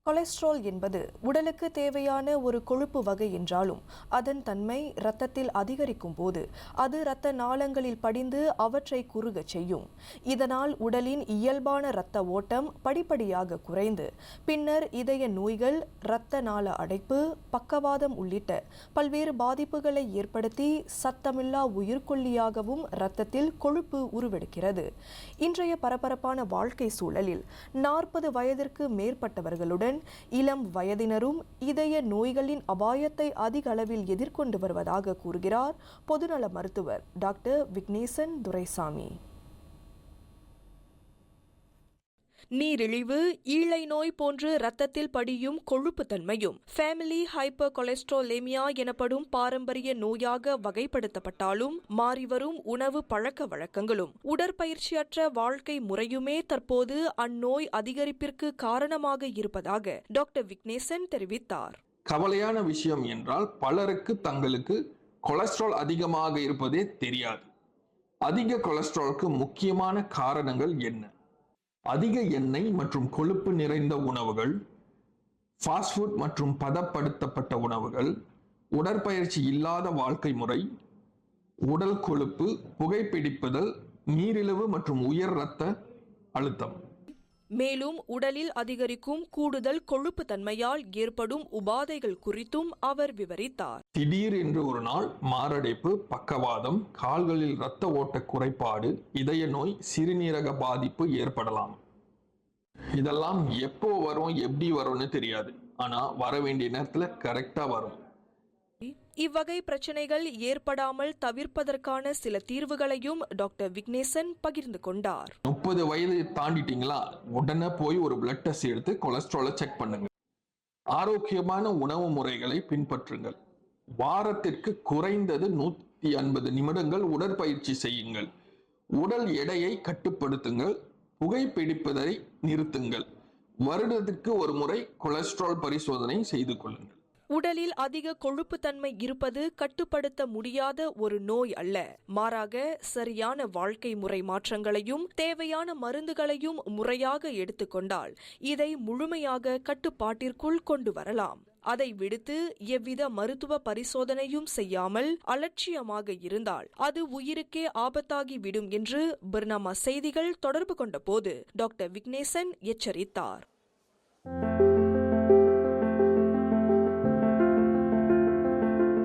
Cholesterol என்பது உடலுக்கு தேவையான ஒரு கொழுப்பு வகை என்றாலும் அதன் தன்மை இரத்தத்தில் அதிகரிக்கும் போது அது இரத்த நாளங்களில் படிந்து அவற்றை குறுகச் செய்யும். இதனால் உடலின் இயல்பான இரத்த ஓட்டம் படிப்படியாக குறைந்து பின்னர் இதய நோய்கள், இரத்த நாள அடைப்பு, பக்கவாதம் உள்ளிட்ட பல்வேறு பாதிப்புகளை ஏற்படுத்தி சத்தமில்லா உயிர்கொல்லியாகவும் இரத்தத்தில் கொழுப்பு உருவெடுக்கிறது. இன்றைய பரபரப்பான வாழ்க்கை சூழலில் 40 வயதிற்கு மேற்பட்டவர்களுடன் இளம் வயதினரும் இதய நோய்களின் அபாயத்தை அதிக அளவில் எதிர்கொண்டு வருவதாக கூறுகிறார் பொதுநல மருத்துவர் டாக்டர் விக்னேசன் துரைசாமி. நீரிழிவு, ஈழை நோய் போன்று இரத்தத்தில் படியும் கொழுப்பு தன்மையும் ஃபேமிலி ஹைப்பர் கொலஸ்ட்ராலேமியா எனப்படும் பாரம்பரிய நோயாக வகைப்படுத்தப்பட்டாலும் மாறிவரும் உணவு பழக்க வழக்கங்களும் உடற்பயிற்சியற்ற வாழ்க்கை முறையுமே தற்போது அந்நோய் அதிகரிப்பிற்கு காரணமாக இருப்பதாக டாக்டர் விக்னேசன் தெரிவித்தார். கவலையான விஷயம் என்றால் பலருக்கு தங்களுக்கு கொலஸ்ட்ரால் அதிகமாக இருப்பதே தெரியாது. அதிக கொலஸ்ட்ராலுக்கு முக்கியமான காரணங்கள் என்ன? அதிக எண்ணெய் மற்றும் கொழுப்பு நிறைந்த உணவுகள், ஃபாஸ்ட் ஃபுட் மற்றும் பதப்படுத்தப்பட்ட உணவுகள், உடற்பயிற்சி இல்லாத வாழ்க்கை முறை, உடல் கொழுப்பு, புகைப்பிடிப்பதல், நீரிழிவு மற்றும் உயர் இரத்த அழுத்தம். மேலும் உடலில் அதிகரிக்கும் கூடுதல் கொழுப்பு தன்மையால் ஏற்படும் உபாதைகள் குறித்தும் அவர் விவரித்தார். திடீரென்று ஒரு நாள் மாரடைப்பு, பக்கவாதம், கால்களில் இரத்த ஓட்ட குறைபாடு, இதய நோய், சிறுநீரக பாதிப்பு ஏற்படலாம். இதெல்லாம் எப்போ வரும், எப்படி வரும்னு தெரியாது. ஆனா வர வேண்டிய நேரத்துல கரெக்டா வரும். இவ்வகை பிரச்சனைகள் ஏற்படாமல் தவிர்ப்பதற்கான சில தீர்வுகளையும் டாக்டர் விக்னேசன் பகிர்ந்து கொண்டார். 30 வயது தாண்டிட்டீங்களா, உடனே போய் ஒரு பிளட் டெஸ்ட் எடுத்து கொலஸ்ட்ராலை செக் பண்ணுங்க. ஆரோக்கியமான உணவு முறைகளை பின்பற்றுங்கள். வாரத்திற்கு குறைந்தது 150 நிமிடங்கள் உடற்பயிற்சி செய்யுங்கள். உடல் எடையை கட்டுப்படுத்துங்கள். புகைப்பிடிப்பதை நிறுத்துங்கள். வருடத்திற்கு ஒரு முறை கொலஸ்ட்ரால் பரிசோதனை செய்து கொள்ளுங்கள். உடலில் அதிக கொழுப்பு தன்மை இருப்பது கட்டுப்படுத்த முடியாத ஒரு நோய் அல்ல. மாறாக சரியான வாழ்க்கை முறை மாற்றங்களையும் தேவையான மருந்துகளையும் முறையாக எடுத்துக்கொண்டால் இதை முழுமையாக கட்டுப்பாட்டிற்குள் கொண்டு வரலாம். அதை விடுத்து எவ்வித மருத்துவ பரிசோதனையும் செய்யாமல் அலட்சியமாக இருந்தால் அது உயிருக்கே ஆபத்தாகிவிடும் என்று பர்னாமா செய்திகள் தொடர்பு கொண்ட போது டாக்டர் விக்னேசன் எச்சரித்தார்.